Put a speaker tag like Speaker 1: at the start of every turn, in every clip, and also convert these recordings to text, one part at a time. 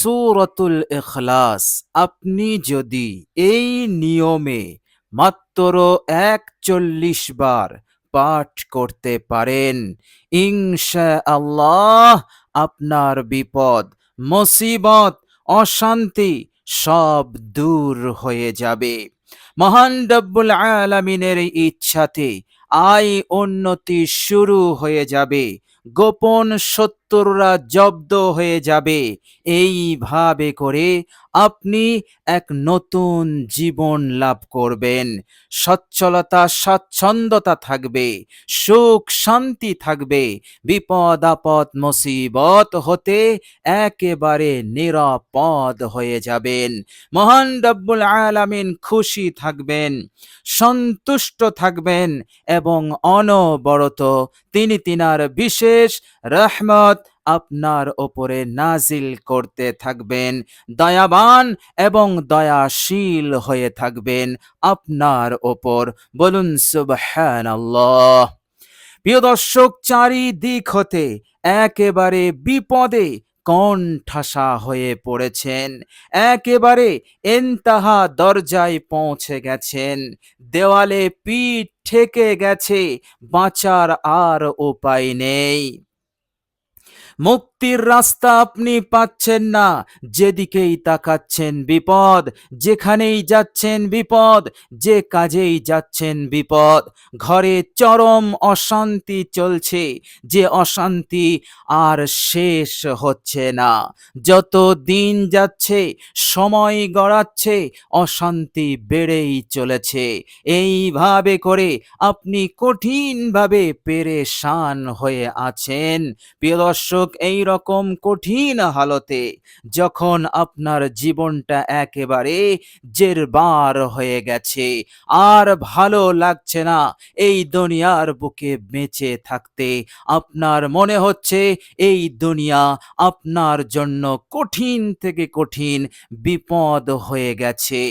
Speaker 1: সূরাতুল ইখলাস আপনি যদি এই নিয়মে মাত্র ৪১ বার পাঠ করতে পারেন, ইনশাআল্লাহ আপনার বিপদ, মুসিবত, অশান্তি সব দূর হয়ে যাবে। মহান রব্বুল আলামিনের ইচ্ছাতে আয় উন্নতি শুরু হয়ে যাবে, গোপন শত্রুরা জব্দ হয়ে যাবে। এইভাবে করে আপনি এক নতুন জীবন লাভ করবেন। সচ্ছলতা স্বাচ্ছন্দ্যতা থাকবে, সুখ শান্তি থাকবে, বিপদ আপদ মুসিবত হতে একেবারে নিরাপদ হয়ে যাবেন। মহান রব্বুল আলামিন খুশি থাকবেন, সন্তুষ্ট থাকবেন এবং অনবরত তিনি তিনার বিশেষ রহমত আপনার ওপরে নাজিল করতে থাকবেন। দয়াবান এবং দয়াশীল হয়ে থাকবেন আপনার ওপর। বলুন সুবহানাল্লাহ। প্রিয় দর্শক, চারিদিক হতে একেবারে বিপদে কণ্ঠাসা হয়ে পড়েছেন, একেবারে এন্তাহা দরজায় পৌঁছে গেছেন, দেওয়ালে পিঠ ঠেকে গেছে, বাঁচার আর উপায় নেই। মুক্তির রাস্তা আপনি পাচ্ছেন না, যেদিকেই তাকাচ্ছেন বিপদ, যেখানেই যাচ্ছেন বিপদ, যে কাজেই যাচ্ছেন বিপদ। ঘরে চরম অশান্তি চলছে, যে অশান্তি আর শেষ হচ্ছে না। যত দিন যাচ্ছে, সময় গড়াচ্ছে, অশান্তি বেড়েই চলেছে। এইভাবে করে আপনি কঠিনভাবে পেরেশান হয়ে আছেন। প্রিয় দর্শক, এই রকম কঠিন হালতে যখন আপনার জীবনটা একেবারে জেরবার হয়ে গেছে, আর ভালো লাগছে না এই দুনিয়ার বুকে বেঁচে থাকতে, আপনার মনে হচ্ছে এই দুনিয়া আপনার জন্য কঠিন থেকে কঠিন বিপদ হয়ে গেছে।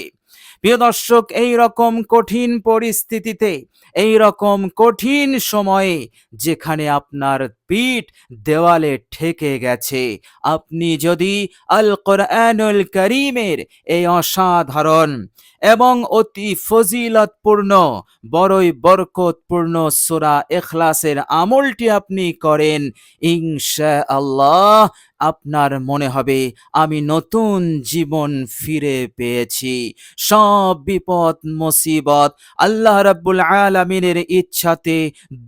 Speaker 1: প্রিয় দর্শক, এই রকম কঠিন পরিস্থিতিতে, এই রকম কঠিন সময়ে যেখানে আপনার পিঠ দেওয়ালে ঠেকে গেছে, আপনি যদি আল কোরআনুল কারীমের এই অসাধারণ এবং অতি ফজিলতপূর্ণ, বড়ই বরকতপূর্ণ সূরা ইখলাসের আমলটি আপনি করেন, ইনশাআল্লাহ আপনার মনে হবে আমি নতুন জীবন ফিরে পেয়েছি। সব বিপদ মুসিবত আল্লাহ রাব্বুল আলামিনের ইচ্ছাতে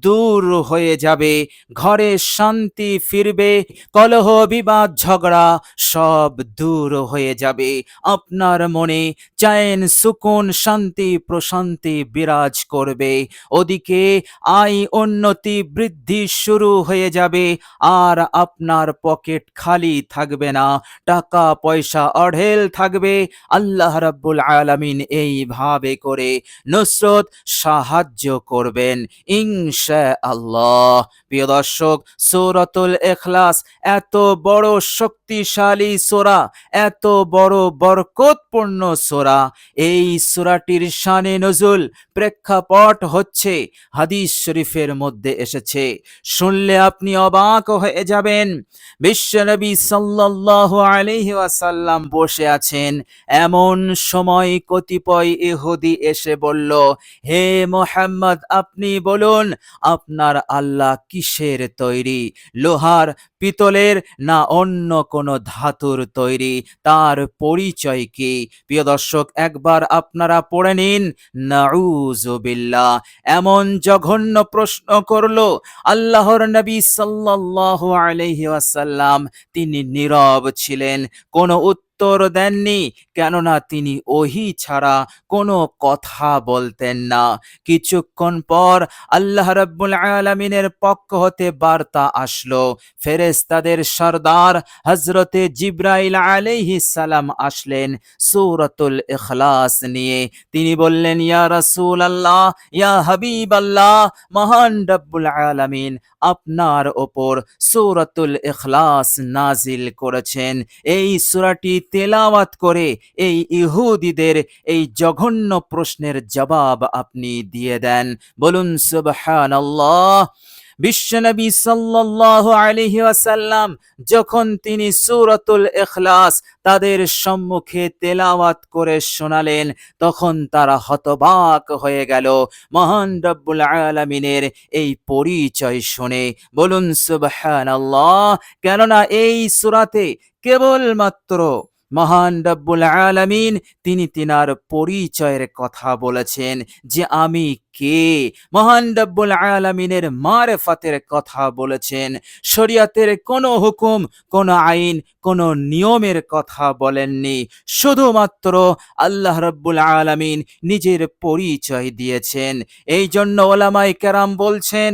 Speaker 1: দূর হয়ে যাবে, ঘরে শান্তি ফিরবে, কলহ বিবাদ ঝগড়া সব দূর হয়ে যাবে। আপনার মনে চैन সুকুন শান্তি প্রশান্তি বিরাজ করবে। ওদিকে আয় উন্নতি বৃদ্ধি শুরু হয়ে যাবে, আর আপনার পকেট খালি থাকবে না, টাকা পয়সা অঢেল থাকবে। আল্লাহ রাব্বুল আলামিন এইভাবে করে নুসরত সাহায্য করবেন ইনশাআল্লাহ। প্রিয় দর্শক, সূরাতুল ইখলাস এত বড় শক্তিশালী সূরা, এত বড় বরকতপূর্ণ সূরা। এই সূরাটির শানে নজুল প্রেক্ষাপট হচ্ছে হাদিস শরীফের মধ্যে এসেছে, শুনলে আপনি অবাক হয়ে যাবেন। বিশ্বনবী সাল্লাল্লাহু আলাইহি ওয়াসাল্লাম বসে আছেন, এমন সময় কতিপয় ইহুদি এসে বলল, হে মুহাম্মদ, আপনি বলুন আপনার আল্লাহ কিসের তৈরি, লোহার, পিতলের না অন্য কোনো ধাতুর তৈরি, তার পরিচয় কি? প্রিয় দর্শক, একবার আপনারা পড়ে নিন, নাউযুবিল্লাহ। এমন জঘন্য প্রশ্ন করলো আল্লাহর নবী সাল্লাল্লাহু আলাইহি ওয়াসাল্লাম, তিনি নীরব ছিলেন, কোনো উত্তর দেননি, কেননা তিনি ওহী ছাড়া কোনো কথা বলতেন না। কিছুক্ষণ পর আল্লাহ রাব্বুল আলামিনের পক্ষ হতে বার্তা আসলো, ফেরেশতাদের সরদার হযরতে জিবরাইল আলাইহিস সালাম আসলেন সূরাতুল ইখলাস নিয়ে। তিনি বললেন, ইয়া রাসূলুল্লাহ, ইয়া হাবিবাল্লাহ, মহান রব্বুল আলামিন আপনার ওপর সূরাতুল ইখলাস নাজিল করেছেন। এই সূরাটি তেলাওয়াত করে এই ইহুদিদের এই জঘন্য প্রশ্নের জবাব আপনি দিয়ে দেন। বলুন সুবহানাল্লাহ। বিশ্বনবী সাল্লাল্লাহু আলাইহি ওয়াসাল্লাম যখন তিনি সূরাতুল ইখলাস তাদের সম্মুখে তেলাওয়াত করে শোনালেন, তখন তারা হতবাক হয়ে গেল মহান রব্বুল আলামিনের এই পরিচয় শুনে। বলুন সুবহানাল্লাহ। কেননা এই সূরাতে কেবলমাত্র মহান রব্বুল আলামিন তিনি তিনার পরিচয়ের কথা বলেছেন যে আমি কে। মহান রব্বুল আলামিনের মারেফাতের কথা বলেছেন। শরিয়াতের কোনো হুকুম, কোনো আইন, কোনো নিয়মের কথা বলেননি। শুধুমাত্র আল্লাহ রব্বুল আলামিন নিজের পরিচয় দিয়েছেন। এই জন্য ওলামায়ে কেরাম বলছেন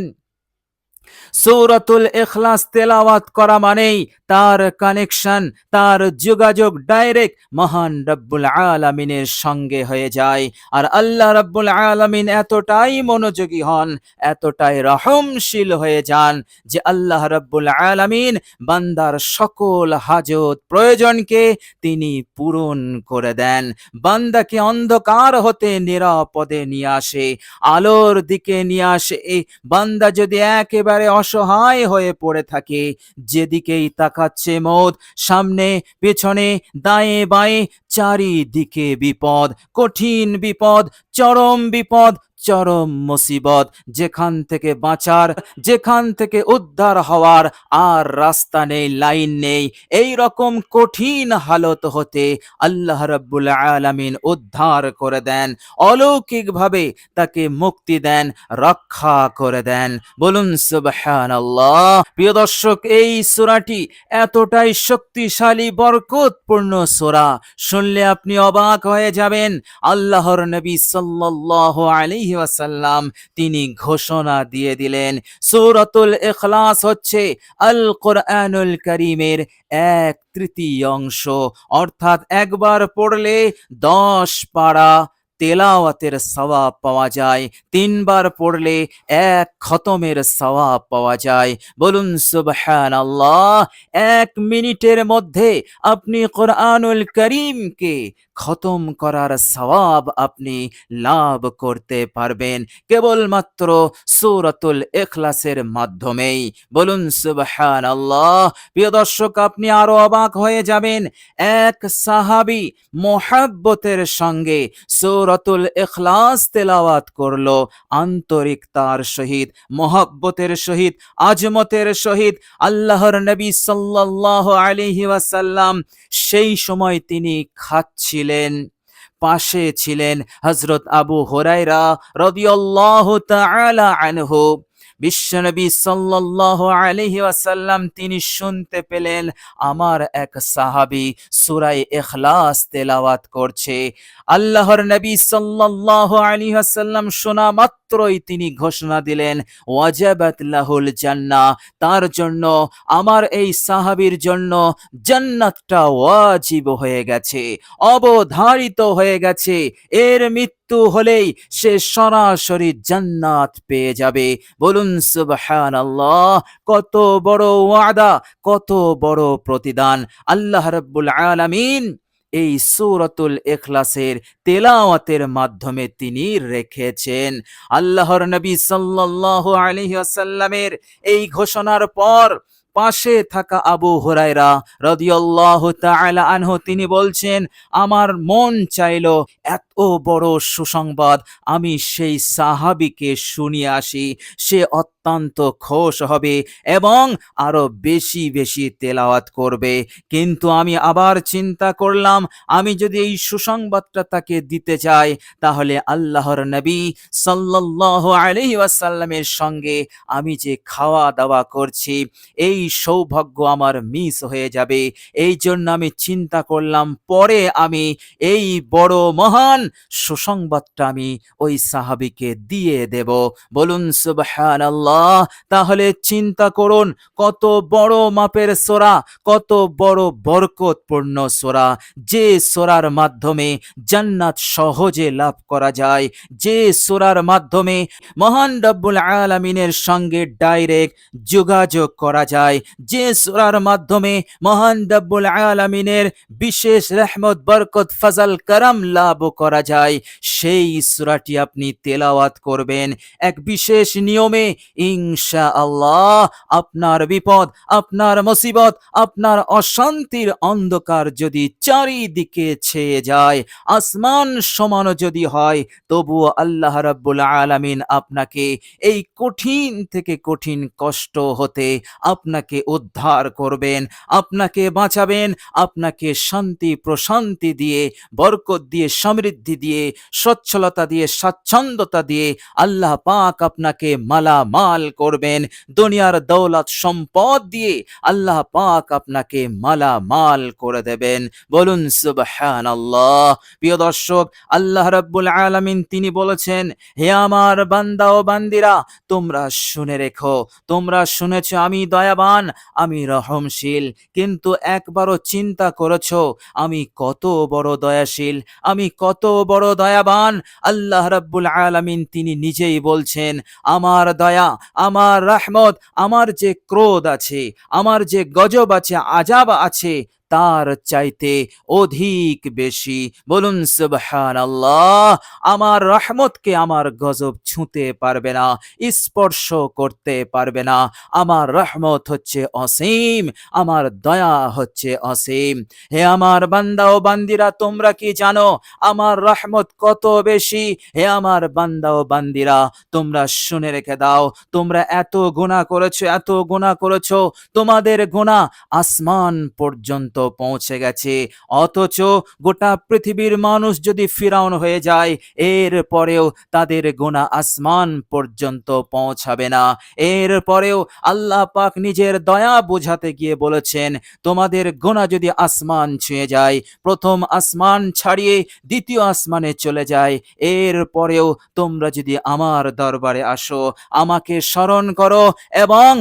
Speaker 1: সূরাতুল ইখলাস তেলাওয়াত করা মানেই তার কানেকশন, তার যোগাযোগ ডাইরেক্ট মহান রব্বুল আলামিনের সঙ্গে হয়ে যায়। আর আল্লাহ রব্বুল আলামিন এতটাই মনোযোগী হন, এতটাই রহমশীল হয়ে যান যে আল্লাহ রব্বুল আলামিন বান্দার সকল হাজত প্রয়োজনকে তিনি পূরণ করে দেন। বান্দাকে অন্ধকার হতে নিরাপদে নিয়ে আসে, আলোর দিকে নিয়ে আসে। বান্দা যদি একেবারে অসহায় হয়ে পড়ে থাকে, যেদিকেই তাকাচ্ছে মওত, সামনে পেছনে দায়ে বাঁয়ে চারিদিকে বিপদ, কঠিন বিপদ, চরম বিপদ, চরম মুসিবত, যেখান থেকে বাঁচার, যেখান থেকে উদ্ধার হওয়ার আর রাস্তা নেই, লাইন নেই, এই রকম কঠিন হালত হতে আল্লাহ রাব্বুল আলামিন উদ্ধার করে দেন, অলৌকিকভাবে তাকে মুক্তি দেন, রক্ষা করে দেন। বলুন সুবহানাল্লাহ। প্রিয় দর্শক, এই সূরাটি এতটাই শক্তিশালী বরকতপূর্ণ সূরা, শুনলে আপনি অবাক হয়ে যাবেন। আল্লাহর নবী সাল্লাল্লাহু আলাইহি ওয়াসাল্লাম তিনি ঘোষণা দিয়ে দিলেন সূরাতুল ইখলাস হচ্ছে আল কোরআনুল কারীমের 1/3 অর্থাৎ একবার পড়লে 10 পারা তেলাওয়াতের সওয়াব পাওয়া যায়, 3 বার পড়লে 1 খতমের সওয়াব পাওয়া যায়। বলুন সুবহানাল্লাহ। 1 মিনিটের মধ্যে আপনি কোরআনুল কারীমকে খতম করার সওয়াব আপনি লাভ করতে পারবেন কেবলমাত্র সূরাতুল ইখলাসের মাধ্যমেই। বলুন সুবহানাল্লাহ। প্রিয় দর্শক, আপনি আরো অবাক হয়ে যাবেন। এক সাহাবী মুহাব্বতের সঙ্গে সূরাতুল ইখলাস তেলাওয়াত করলো, আন্তরিকতার সহিত, মুহাব্বতের সহিত, আজমতের সহিত। আল্লাহর নবী সাল্লাল্লাহু আলাইহি ওয়াসাল্লাম সেই সময় তিনি খাচ্ছিলেন, পাশে ছিলেন হযরত আবু হুরায়রা রাদিয়াল্লাহু তাআলা আনহু। বিশ্বনবী সাল্লাল্লাহু আলাইহি ওয়াসাল্লাম তিনি শুনতে পেলেন আমার এক সাহাবী সূরা ইখলাস তেলাওয়াত করছে। আল্লাহর নবী সাল্লাল্লাহু আলাইহি ওয়াসাল্লাম শোনা মাত্রই তিনি ঘোষণা দিলেন ওয়াজাবাত লাহুল জান্নাহ, তার জন্য, আমার এই সাহাবীর জন্য জান্নাতটা ওয়াজিব হয়ে গেছে, অবধারিত হয়ে গেছে। এর মৃত্যু হলেই সে সরাসরি জান্নাত পেয়ে যাবে। বলুন সুবহানাল্লাহ। কত বড় ওয়াদা, কত বড় প্রতিদান আল্লাহ রাব্বুল আলামিন এই সূরাতুল ইখলাসের তেলাওয়াতের মাধ্যমে তিনি রেখেছেন। আল্লাহর নবী সাল্লাল্লাহু আলাইহি ওয়াসাল্লামের এই ঘোষণার পর পাশে থাকা আবু হুরায়রা রাদিয়াল্লাহু তাআলা আনহু তিনি বলছেন আমার মন চাইলো এত বড় সুসংবাদ আমি সেই সাহাবীকে শুনিয়ে আসি, সে অত্যন্ত খুশ হবে এবং আরো বেশি বেশি তেলাওয়াত করবে। কিন্তু আমি আবার চিন্তা করলাম আমি যদি এই সুসংবাদটা তাকে দিতে চাই তাহলে আল্লাহর নবী সাল্লাল্লাহু আলাইহি ওয়াসাল্লামের সঙ্গে আমি যে খাওয়া দাওয়া করছি এই সৌভাগ্য আমার মিস হয়ে যাবে। এই জন্য আমি চিন্তা করলাম পরে আমি এই বড় মহান সুসংবাদটা আমি ওই সাহাবীকে দিয়ে দেব। বলুন সুবহানাল্লাহ। তাহলে চিন্তা করুন কত বড় মাপের সূরা, কত বড় বরকতপূর্ণ সূরা, যে সূরার মাধ্যমে জান্নাত সহজে লাভ করা যায়, যে সূরার মাধ্যমে মহান রব্বুল আলামিনের সঙ্গে ডাইরেক্ট যোগাযোগ করা যায়, যে সূরার মাধ্যমে মহান রব্বুল আলামিনের বিশেষ রহমত, বরকত, ফজল, করম লাভ করা যায়, সেই সূরাটি আপনি তেলাওয়াত করবেন এক বিশেষ নিয়মে। ইনশাআল্লাহ আপনার বিপদ, আপনার মুসিবত, আপনার অশান্তির অন্ধকার যদি চারিদিকে ছেয়ে যায়, আসমান সমান যদি হয়, তবুও আল্লাহ রাব্বুল আলামিন আপনাকে এই কঠিন থেকে কঠিন কষ্ট হতে আপনাকে উদ্ধার করবেন, আপনাকে বাঁচাবেন, আপনাকে শান্তি প্রশান্তি দিয়ে, বরকত দিয়ে, সমৃদ্ধি দিয়ে, সচ্ছলতা দিয়ে, স্বাচ্ছন্দ্যতা দিয়ে আল্লাহ পাক আপনাকে মালামাল করবেন। দুনিয়ার দৌলত সম্পদ দিয়ে আল্লাহ পাক আপনাকে মালামাল করে দেবেন। বলুন সুবহানাল্লাহ। প্রিয় দর্শক, আল্লাহ রাব্বুল আলামিন তিনি বলেছেন, হে আমার বান্দা ও বান্দিরা, তোমরা শুনে রেখো, তোমরা শুনেছ আমি দয়াবান, আমি রহমশীল, কিন্তু একবারও চিন্তা করেছো আমি কত বড় দয়াশীল, আমি কত বড় দয়াবান? আল্লাহ রাব্বুল আলামিন তিনি নিজেই বলছেন, আমার দয়া, আমার রহমত, আমার যে ক্রোধ আছে, আমার যে গজব আছে, আযাব আছে, তার চাইতে অধিক বেশি। বলুন সুবহানাল্লাহ। আমার রহমতকে আমার গজব ছুঁতে পারবে না, স্পর্শ করতে পারবে না। আমার রহমত হচ্ছে অসীম, আমার দয়া হচ্ছে অসীম। হে আমার বান্দা ও বান্দিরা, তোমরা কি জানো আমার রহমত কত বেশি? হে আমার বান্দা ও বান্দিরা, তোমরা শুনে রেখে দাও, তোমরা এত গুনাহ করেছো, এত গুনাহ করেছো, তোমাদের গুনাহ আসমান পর্যন্ত পৌঁছে গেছে, অথচ গোটা পৃথিবীর মানুষ যদি ফিরাউন হয়ে যায়, এর পরেও তাদের গুনাহ আসমান পর্যন্ত পৌঁছাবে না। এর পরেও আল্লাহ পাক নিজের দয়া বোঝাতে গিয়ে বলেছেন, তোমাদের গুনাহ যদি আসমান ছুঁয়ে যায়, প্রথম আসমান ছাড়িয়ে দ্বিতীয় আসমানে চলে যায়, এর পরেও তোমরা যদি আমার দরবারে আসো, আমাকে স্মরণ করো এবং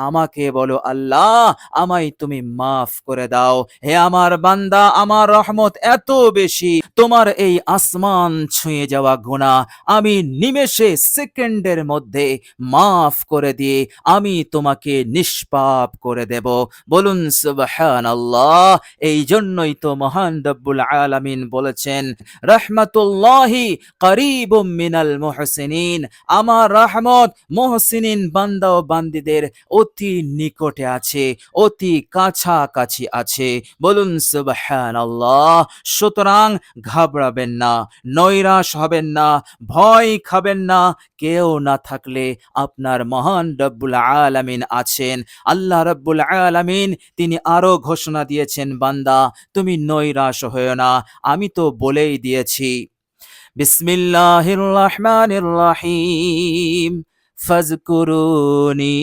Speaker 1: আমাকে বলো, আল্লাহ আমায় তুমি মাফ করে দাও। হে আমার বান্দা, আমার রহমত এত বেশি, তোমার এই আসমান ছুঁয়ে যাওয়া গুনাহ আমি নিমেষে, সেকেন্ডের মধ্যে মাফ করে দিয়ে আমি তোমাকে নিষ্পাপ করে দেব। বলুন সুবহানাল্লাহ। এই জন্যই তো মহান রব্বুল আলামিন বলেছেন, রাহমাতুল্লাহি করিবুম মিনাল মুহসিনিন, আমার রহমত মুহসিনিন বান্দা ও বান্দিদের অতি নিকটে আছে, অতি কাছাকাছি আছে। বলুন সুবহানাল্লাহ। সুতরাং ঘাবড়াবেন না, নৈরাশ হবেন না, ভয় খাবেন না। কেউ না থাকলে আপনার মহান রব্বুল আলামিন আছেন। আল্লাহ রব্বুল আলামিন তিনি আরো ঘোষণা দিয়েছেন, বান্দা তুমি নৈরাশ হয়েও না, আমি তো বলেই দিয়েছি। বিসমিল্লাহির রহমানির রহিম, ফাজকুরুনি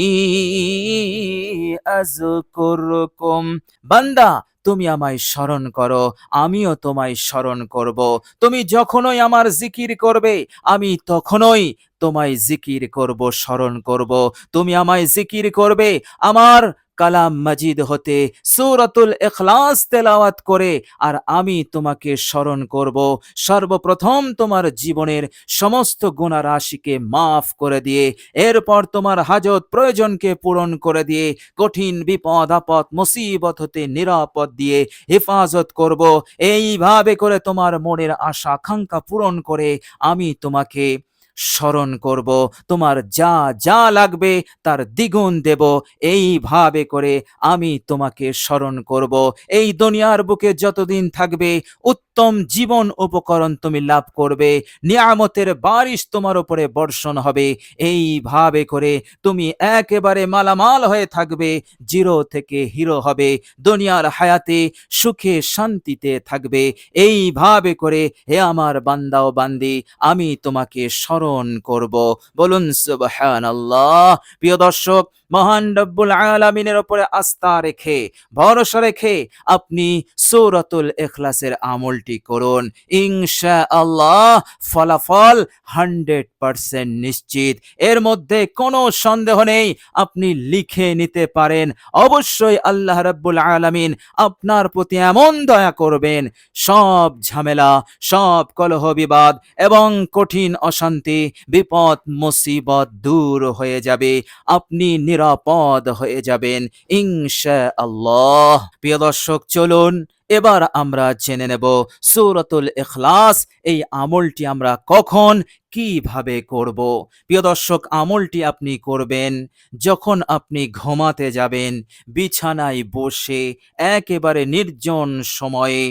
Speaker 1: আযকুরকুম। বান্দা তুমি আমায় স্মরণ করো, আমিও তোমায় স্মরণ করব। তুমি যখনই আমার জিকির করবে, আমি তখনই তোমায় জিকির করব, স্মরণ করব। তুমি আমায় জিকির করবে আমার কালাম মাজিদ হতে সূরাতুল ইখলাস তেলাওয়াত করে, আর আমি তোমাকে স্মরণ করব। সর্বপ্রথম তোমার জীবনের সমস্ত গুনাহ রাশিকে মাফ করে দিয়ে, এরপর তোমার হাজত প্রয়োজনকে পূরণ করে দিয়ে, কঠিন বিপদ আপদ মুসিবত হতে নিরাপদ দিয়ে হেফাজত করব। এইভাবে করে তোমার মনের আশা আকাঙ্ক্ষা পূরণ করে আমি তোমাকে স্মরণ করব। তোমার যা যা লাগবে তার দ্বিগুণ দেব। এইভাবে করে আমি তোমাকে স্মরণ করব। এই দুনিয়ার বুকে যতদিন থাকবে, উত্তম জীবন উপকরণ তুমি লাভ করবে, নিয়ামতের বারিশ তোমার উপরে বর্ষণ হবে। এইভাবে করে তুমি একেবারে মালামাল হয়ে থাকবে, জিরো থেকে হিরো হবে, দুনিয়ার হায়াতে সুখে শান্তিতে থাকবে। এইভাবে করে হে আমার বান্দা ও বান্দি, আমি তোমাকে স্মরণ করব। বলুন সুবহানাল্লাহ। প্রিয় দর্শক, মহান রব্বুল আলামিনের উপরে আস্থা রেখে, ভরসা রেখে আপনি সূরাতুল ইখলাসের আমলটি করুন। ইনশাআল্লাহ ফলাফল 100% নিশ্চিত, এর মধ্যে কোনো সন্দেহ নেই। আপনি লিখে নিতে পারেন, অবশ্যই আল্লাহ রাব্বুল আলামিন আপনার প্রতি এমন দয়া করবেন, সব ঝামেলা, সব কলহ বিবাদ এবং কঠিন অশান্তি, বিপদ মুসিবত দূর হয়ে যাবে, আপনি নিরাপদ হয়ে যাবেন ইনশাআল্লাহ। প্রিয় দর্শক, চলুন এবার আমরা জেনে নেব সূরাতুল ইখলাস এই আমলটি আমরা কখন কিভাবে করব। প্রিয় দর্শক, আমলটি আপনি করবেন যখন আপনি ঘুমাতে যাবেন, বিছানায় বসে একেবারে নির্জন সময়ে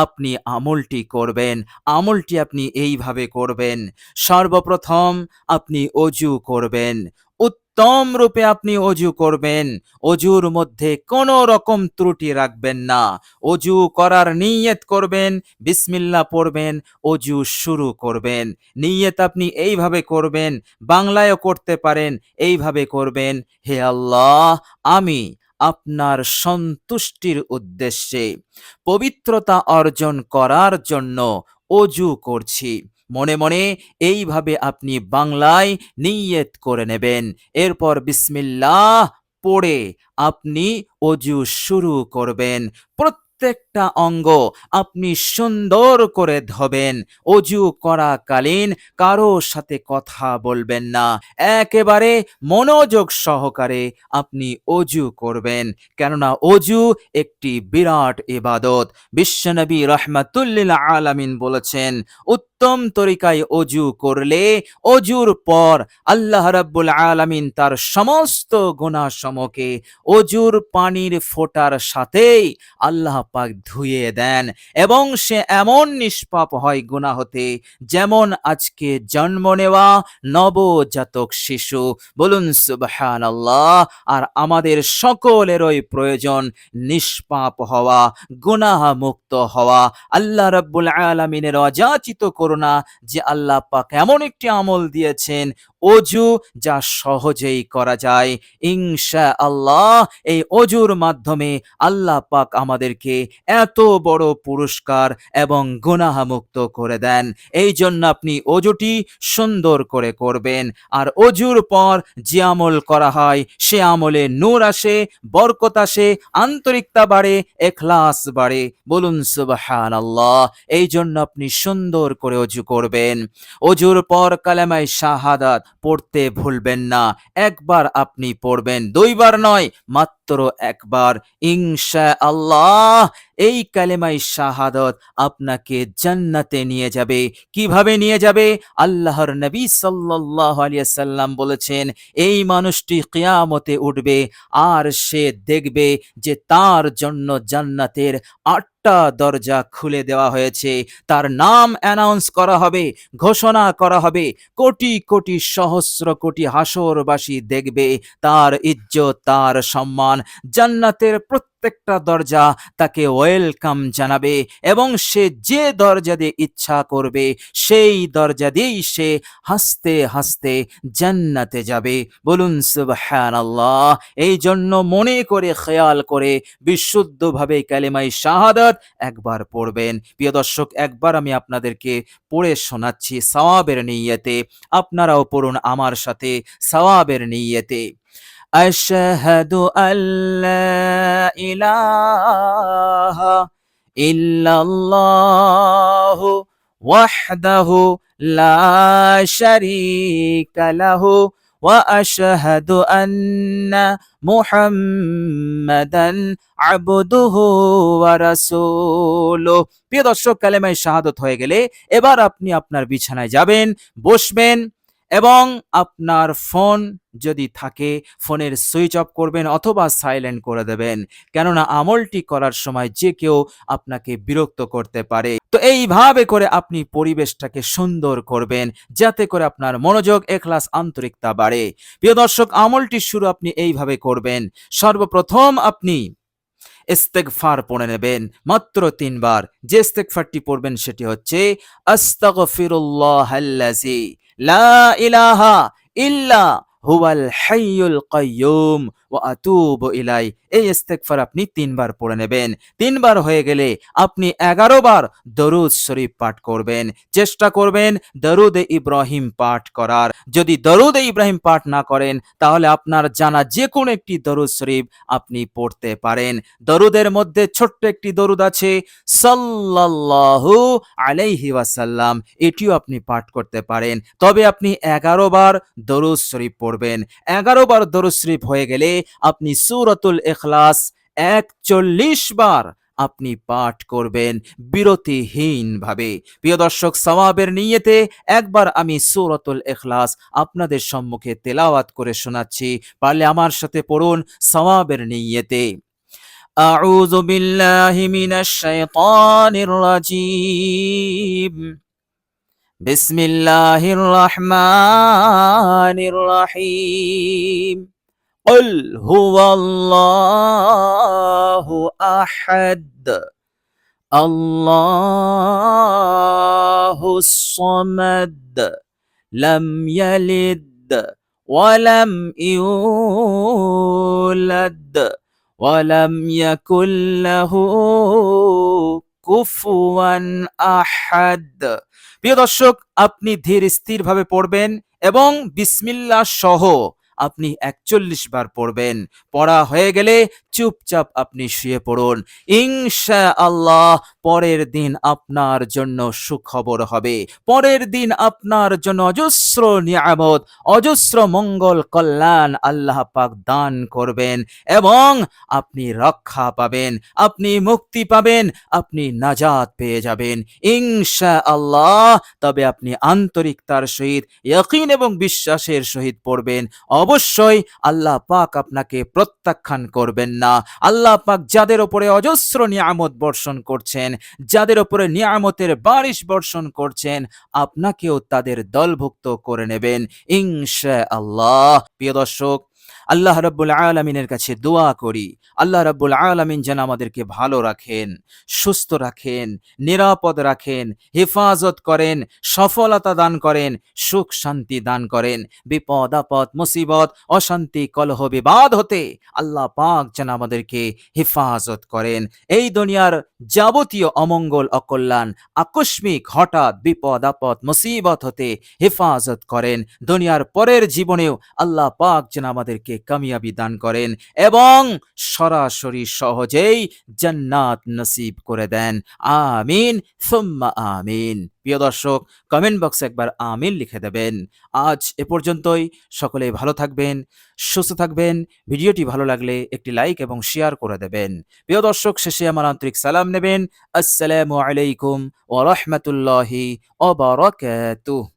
Speaker 1: আপনি আমলটি করবেন। আমলটি আপনি এইভাবে করবেন। সর্বপ্রথম আপনি অজু করবেন। উত্তম রূপে আপনি অজু করবেন। অজুর মধ্যে কোনো রকম ত্রুটি রাখবেন না। অজু করার নিয়ত করবেন, বিসমিল্লাহ পড়বেন, অজু শুরু করবেন। নিয়ত আপনি এইভাবে করবেন, বাংলায়ও করতে পারেন, এইভাবে করবেন: হে আল্লাহ, আমি আপনার সন্তুষ্টির উদ্দেশ্যে পবিত্রতা অর্জন করার জন্য অজু করছি। মনে মনে এইভাবে আপনি বাংলায় নিয়ত করে নেবেন। এরপর বিসমিল্লাহ পড়ে আপনি অজু শুরু করবেন। প্রত্যেকটা অঙ্গ আপনি সুন্দর করে ধোবেন। অজু করাকালীন কারো সাথে কথা বলবেন না। একেবারে মনোযোগ সহকারে আপনি অজু করবেন, কেননা অজু একটি বিরাট ইবাদত। বিশ্বনবী রাহমাতুল্লিল আলামিন বলেছেন, উত্তম তরিকায় অজু করলে অজুর পর আল্লাহ রাব্বুল আলামিন তার সমস্ত গুনাহসমূহকে অজুর পানির ফোঁটার সাথেই আল্লাহ পাক ধুয়ে দেন এবং সে এমন নিষ্পাপ হয় গুনাহ হতে যেমন আজকে জন্ম নেওয়া নবজাতক শিশু। বলুন সুবহানাল্লাহ। আর আমাদের সকলেরই প্রয়োজন নিষ্পাপ হওয়া, গুনাহ মুক্ত হওয়া। আল্লাহ রাব্বুল আলামিনের অযাচিত করুণা যে আল্লাহ পাক এমন একটি আমল দিয়েছেন অজু, যা সহজেই করা যায় ইনশাআল্লাহ। এই অজুর মাধ্যমে আল্লাহ পাক আমাদেরকে এত বড় পুরস্কার এবং গুনাহ মুক্ত করে দেন। এই জন্য আপনি অজুটি সুন্দর করে করবেন। আর অজুর পর যে আমল করা হয় সে আমলে নূর আসে, বরকত আসে, আন্তরিকতা বাড়ে, ইখলাস বাড়ে। বলুন সুবহানাল্লাহ। এই জন্য আপনি সুন্দর করে অজু করবেন। অজুর পর কালেমায়ে শাহাদাত পড়তে ভুলবেন না। একবার আপনি পড়বেন, দুইবার নয়, মাত্র একবার। ইনশাআল্লাহ এই কালেমায়ে শাহাদাত আপনাকে জান্নাতে নিয়ে যাবে। কিভাবে নিয়ে যাবে? আল্লাহর নবী সাল্লাল্লাহু আলাইহি ওয়াসাল্লাম বলেছেন, এই মানুষটি কিয়ামতে উঠবে আর সে দেখবে যে তার জন্য জান্নাতের 8টা দরজা খুলে দেওয়া হয়েছে। তার নাম অ্যানাউন্স করা হবে, ঘোষণা করা হবে। কোটি কোটি সহস্র কোটি হাসরবাসী দেখবে তার ইজ্জত, তার সম্মান। জান্নাতের প্রত্যেকটা দরজা তাকে ওয়েলকাম জানাবে এবং সে যে দরজা দিয়ে ইচ্ছা করবে সেই দরজা দিয়েই সে হাসতে হাসতে জান্নাতে যাবে। বলুন সুবহানাল্লাহ। এই জন্য মনে করে, খেয়াল করে, বিশুদ্ধভাবে কালেমায়ে শাহাদাত একবার পড়বেন। প্রিয় দর্শক, একবার আমি আপনাদেরকে পড়ে শোনাচ্ছি সওয়াবের নিয়তে। আপনারাও পড়ুন আমার সাথে সওয়াবের নিয়তে। আশহাদু আল্লা ইলাহা ইল্লাল্লাহু ওয়াহদাহু লা শারীকা লাহু ওয়া আশহাদু আন্না মুহাম্মাদান আবদুহু ওয়া রাসূলুহু। প্রিয় দর্শক, কালেমায়ে শাহাদাত হয়ে গেলে এবার আপনি আপনার বিছানায় যাবেন, বসবেন এবং আপনার ফোন যদি থাকে ফোনের সুইচ অফ করবেন অথবা সাইলেন্ট করে দেবেন, কেননা আমলটি করার সময় যে কেউ আপনাকে বিরক্ত করতে পারে। তো এইভাবে করে আপনি পরিবেশটাকে সুন্দর করবেন যাতে করে আপনার মনোযোগ, ইখলাস, আন্তরিকতা বাড়ে। প্রিয় দর্শক, আমলটি শুরু আপনি এইভাবে করবেন। সর্বপ্রথম আপনি ইস্তেগফার পড়ে নেবেন মাত্র 3 বার। যে ইস্তেগফারটি পড়বেন সেটি হচ্ছে আস্তাগফিরুল্লাহাল্লাযী লা ইলাহা ইল্লা হুয়াল হাইয়ুল কাইয়্যুম ওয়া আতুবু ইলাই। এই ইস্তেগফার আপনি 3 বার পড়ে নেবেন। 3 বার হয়ে গেলে আপনি 11 বার দরুদ শরীফ পাঠ করবেন। চেষ্টা করবেন দরুদে ইব্রাহিম পাঠ করার। যদি দরুদে ইব্রাহিম পাঠ না করেন তাহলে আপনার জানা যে কোনো একটি দরুদ শরীফ আপনি পড়তে পারেন। দরুদের মধ্যে ছোট্ট একটি দরুদ আছে, সাল্লাল্লাহু আলাইহি ওয়াসাল্লাম, এটিও আপনি পাঠ করতে পারেন। তবে আপনি 11 বার দরুদ শরীফ পড়বেন। 11 বার দরুদ শরীফ হয়ে গেলে আপনি সূরাতুল ইখলাস 41 বার আপনি পাঠ করবেন বিরতিহীনভাবে। প্রিয় দর্শক, সওয়াবের নিয়তে একবার আমি সূরাতুল ইখলাস আপনাদের সম্মুখে তেলাওয়াত করে শোনাচ্ছি, পারলে আমার সাথে পড়ুন সওয়াবের নিয়তে। আউযু বিল্লাহি মিনাশ শাইতানির রাজীম। বিসমিল্লাহির রহমানির রহিম। قل هو الله أحد الله الصمد لم يلد ولم يولد ولم يكن له কুফুয়ান আহাদ। প্রিয় দর্শক, আপনি ধীর স্থিরভাবে পড়বেন এবং বিসমিল্লাহ সহ আপনি ৪১ বার পড়বেন। পড়া হয়ে গেলে চুপচাপ আপনি শুয়ে পড়ুন। ইনশাআল্লাহ পরের দিন আপনার জন্য সুখবর হবে। পরের দিন আপনার জন্য অজস্র নিয়ামত, অজস্র মঙ্গল কল্যাণ আল্লাহ পাক দান করবেন এবং আপনি রক্ষা পাবেন, আপনি মুক্তি পাবেন, আপনি নাজাত পেয়ে যাবেন ইনশাআল্লাহ। তবে আপনি আন্তরিকতার সহিত, ইয়াকিন এবং বিশ্বাসের সহিত পড়বেন। অবশ্যই আল্লাহ পাক আপনাকে প্রত্যাখ্যান করবেন না। আল্লাহ পাক যাদের উপরে অজস্র নিয়ামত বর্ষণ করছেন, যাদের উপরে নিয়ামতের বারিশ বর্ষণ করছেন, আপনাকেও তাদের দলভুক্ত করে নেবেন ইনশাআল্লাহ। প্রিয় দর্শক, আল্লাহ রাব্বুল আলামিনের কাছে দোয়া করি, আল্লাহ রাব্বুল আলামিন যেন আমাদেরকে ভালো রাখেন, সুস্থ রাখেন, নিরাপদ রাখেন, হেফাজত করেন, সফলতা দান করেন, সুখ শান্তি দান করেন। বিপদ আপদ মুসিবত অশান্তি কলহ বিবাদ হতে আল্লাহ পাক যেন আমাদেরকে হেফাজত করেন। এই দুনিয়ার যাবতীয় অমঙ্গল অকল্যাণ আকস্মিক হঠাৎ বিপদ আপদ মুসিবত হতে হেফাজত করেন। দুনিয়ার পরের জীবনেও আল্লাহ পাক যেন আমাদেরকে কামিয়াবি দান করেন এবং সরাসরি সহজেই জান্নাত নসিব করে দেন। আমিন সুম্মা আমিন। প্রিয় দর্শক, কমেন্ট বক্সে একবার আমিন লিখে দেবেন। আজ এ পর্যন্তই। সকলেই ভালো থাকবেন, সুস্থ থাকবেন। ভিডিওটি ভালো লাগলে একটি লাইক এবং শেয়ার করে দেবেন। প্রিয় দর্শক, শেষে আমার আন্তরিক সালাম নেবেন। আসসালামু আলাইকুম ওয়া রাহমাতুল্লাহি ওয়া বারাকাতুহু।